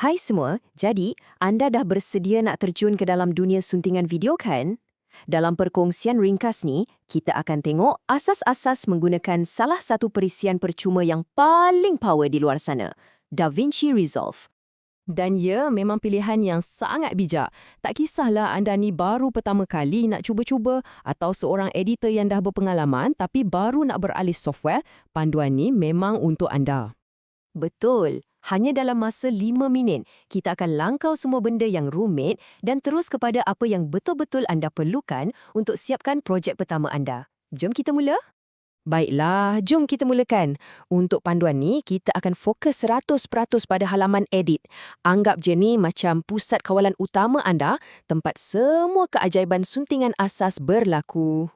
Hai semua, jadi anda dah bersedia nak terjun ke dalam dunia suntingan video kan? Dalam perkongsian ringkas ni, kita akan tengok asas-asas menggunakan salah satu perisian percuma yang paling power di luar sana, DaVinci Resolve. Dan ya, memang pilihan yang sangat bijak. Tak kisahlah anda ni baru pertama kali nak cuba-cuba atau seorang editor yang dah berpengalaman tapi baru nak beralih software, panduan ni memang untuk anda. Betul. Hanya dalam masa 5 minit, kita akan langkau semua benda yang rumit dan terus kepada apa yang betul-betul anda perlukan untuk siapkan projek pertama anda. Jom kita mula? Baiklah, jom kita mulakan. Untuk panduan ni, kita akan fokus 100% pada halaman edit. Anggap je ni macam pusat kawalan utama anda, tempat semua keajaiban suntingan asas berlaku.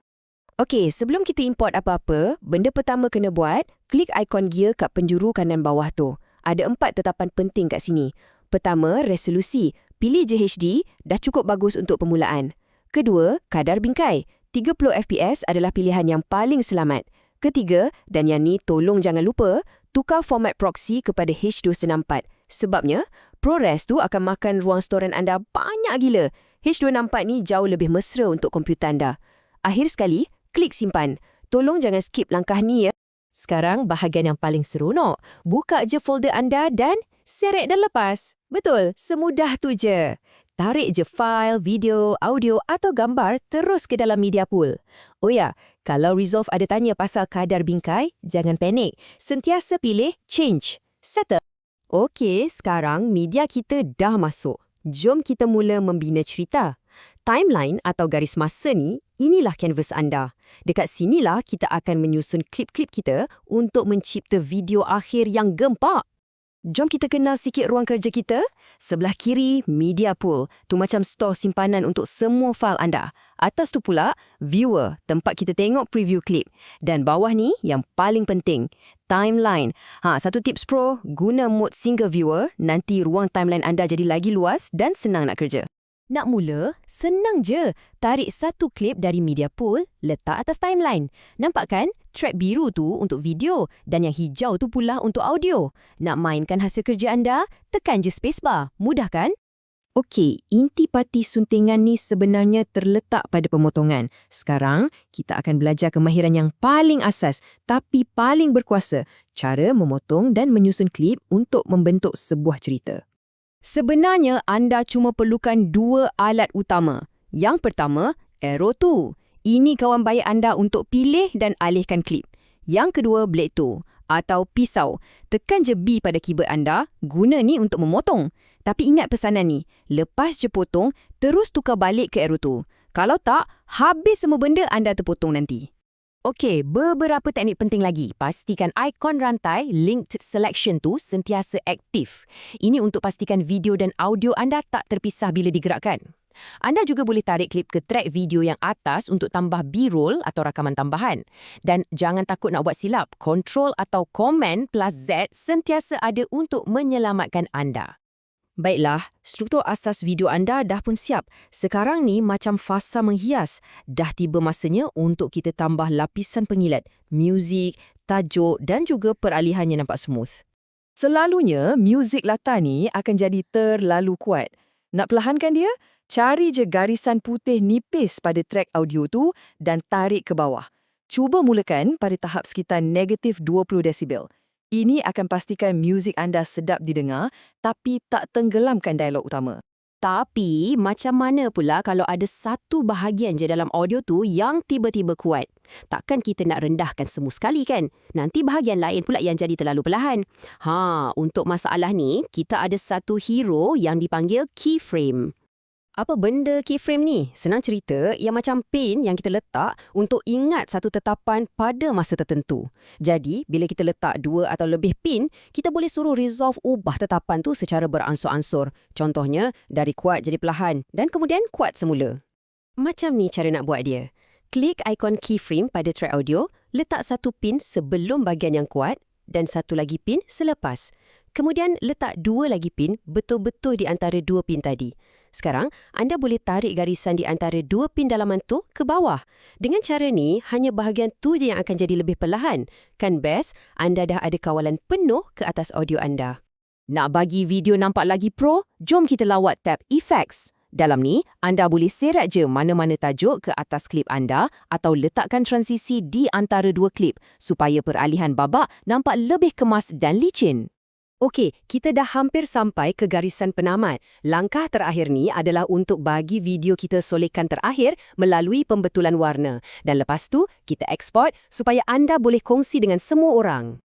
Okey, sebelum kita import apa-apa, benda pertama kena buat, klik ikon gear kat penjuru kanan bawah tu. Ada 4 tetapan penting kat sini. Pertama, resolusi. Pilih JHD, dah cukup bagus untuk permulaan. Kedua, kadar bingkai. 30 fps adalah pilihan yang paling selamat. Ketiga, dan yang ni tolong jangan lupa, tukar format proxy kepada H264. Sebabnya, ProRes tu akan makan ruang storan anda banyak gila. H264 ni jauh lebih mesra untuk komputer anda. Akhir sekali, klik simpan. Tolong jangan skip langkah ni ya. Sekarang bahagian yang paling seronok. Buka je folder anda dan seret dan lepas. Betul, semudah tu je. Tarik je file, video, audio atau gambar terus ke dalam media pool. Oh ya, kalau Resolve ada tanya pasal kadar bingkai, jangan panik. Sentiasa pilih change. Settle. Okey, sekarang media kita dah masuk. Jom kita mula membina cerita. Timeline atau garis masa ni, inilah kanvas anda. Dekat sinilah kita akan menyusun klip-klip kita untuk mencipta video akhir yang gempak. Jom kita kenal sikit ruang kerja kita. Sebelah kiri, media pool. Tu macam store simpanan untuk semua fail anda. Atas tu pula, viewer, tempat kita tengok preview klip. Dan bawah ni, yang paling penting, timeline. Satu tips pro, guna mode single viewer, nanti ruang timeline anda jadi lagi luas dan senang nak kerja. Nak mula? Senang je. Tarik satu klip dari media pool, letak atas timeline. Nampak kan? Track biru tu untuk video dan yang hijau tu pula untuk audio. Nak mainkan hasil kerja anda? Tekan je spacebar. Mudah kan? Okey, intipati suntingan ni sebenarnya terletak pada pemotongan. Sekarang, kita akan belajar kemahiran yang paling asas tapi paling berkuasa. Cara memotong dan menyusun klip untuk membentuk sebuah cerita. Sebenarnya, anda cuma perlukan 2 alat utama. Yang pertama, arrow tool. Ini kawan baik anda untuk pilih dan alihkan klip. Yang kedua, blade tool atau pisau. Tekan je B pada keyboard anda, guna ni untuk memotong. Tapi ingat pesanan ni, lepas je potong, terus tukar balik ke arrow tool. Kalau tak, habis semua benda anda terpotong nanti. Okey, beberapa teknik penting lagi. Pastikan ikon rantai linked selection tu sentiasa aktif. Ini untuk pastikan video dan audio anda tak terpisah bila digerakkan. Anda juga boleh tarik klip ke track video yang atas untuk tambah B-roll atau rakaman tambahan. Dan jangan takut nak buat silap. Control atau Command plus Z sentiasa ada untuk menyelamatkan anda. Baiklah, struktur asas video anda dah pun siap. Sekarang ni macam fasa menghias. Dah tiba masanya untuk kita tambah lapisan pengilat, muzik, tajuk dan juga peralihan yang nampak smooth. Selalunya, muzik latar ni akan jadi terlalu kuat. Nak perlahankan dia? Cari je garisan putih nipis pada track audio tu dan tarik ke bawah. Cuba mulakan pada tahap sekitar negatif 20 desibel. Ini akan pastikan muzik anda sedap didengar tapi tak tenggelamkan dialog utama. Tapi, macam mana pula kalau ada satu bahagian je dalam audio tu yang tiba-tiba kuat? Takkan kita nak rendahkan semua sekali kan? Nanti bahagian lain pula yang jadi terlalu perlahan. Untuk masalah ni, kita ada satu hero yang dipanggil keyframe. Apa benda keyframe ni? Senang cerita, ia macam pin yang kita letak untuk ingat satu tetapan pada masa tertentu. Jadi, bila kita letak 2 atau lebih pin, kita boleh suruh Resolve ubah tetapan tu secara beransur-ansur. Contohnya, dari kuat jadi perlahan dan kemudian kuat semula. Macam ni cara nak buat dia. Klik ikon keyframe pada track audio, letak satu pin sebelum bahagian yang kuat dan satu lagi pin selepas. Kemudian letak 2 lagi pin betul-betul di antara 2 pin tadi. Sekarang, anda boleh tarik garisan di antara 2 pin dalaman tu ke bawah. Dengan cara ni, hanya bahagian tu je yang akan jadi lebih perlahan. Kan best, anda dah ada kawalan penuh ke atas audio anda. Nak bagi video nampak lagi pro? Jom kita lawat tab Effects. Dalam ni, anda boleh seret je mana-mana tajuk ke atas klip anda atau letakkan transisi di antara dua klip supaya peralihan babak nampak lebih kemas dan licin. Okey, kita dah hampir sampai ke garisan penamat. Langkah terakhir ni adalah untuk bagi video kita solehkan terakhir melalui pembetulan warna. Dan lepas tu, kita eksport supaya anda boleh kongsi dengan semua orang.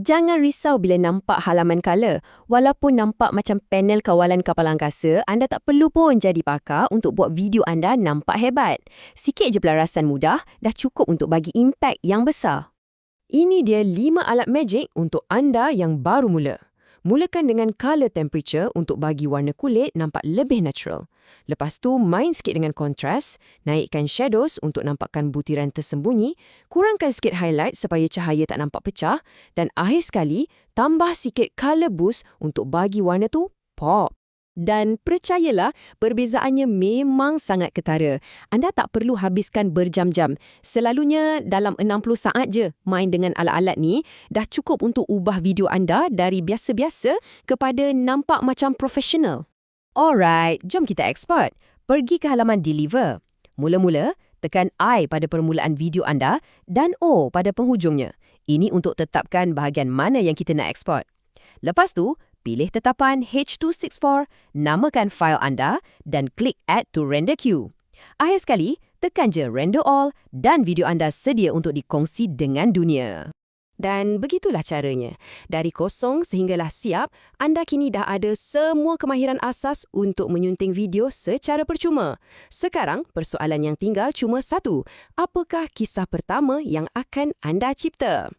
Jangan risau bila nampak halaman color. Walaupun nampak macam panel kawalan kapal angkasa, anda tak perlu pun jadi pakar untuk buat video anda nampak hebat. Sikit je pelarasan mudah dah cukup untuk bagi impak yang besar. Ini dia 5 alat magic untuk anda yang baru mula. Mulakan dengan color temperature untuk bagi warna kulit nampak lebih natural. Lepas tu, main sikit dengan kontras, naikkan shadows untuk nampakkan butiran tersembunyi, kurangkan sikit highlight supaya cahaya tak nampak pecah, dan akhir sekali, tambah sikit color boost untuk bagi warna tu pop. Dan percayalah, perbezaannya memang sangat ketara. Anda tak perlu habiskan berjam-jam. Selalunya dalam 60 saat je main dengan alat-alat ni, dah cukup untuk ubah video anda dari biasa-biasa kepada nampak macam profesional. Alright, jom kita export. Pergi ke halaman Deliver. Mula-mula, tekan I pada permulaan video anda dan O pada penghujungnya. Ini untuk tetapkan bahagian mana yang kita nak export. Lepas tu, pilih tetapan H264, namakan fail anda dan klik Add to Render Queue. Akhir sekali, tekan je Render All dan video anda sedia untuk dikongsi dengan dunia. Dan begitulah caranya. Dari kosong sehinggalah siap, anda kini dah ada semua kemahiran asas untuk menyunting video secara percuma. Sekarang, persoalan yang tinggal cuma satu. Apakah kisah pertama yang akan anda cipta?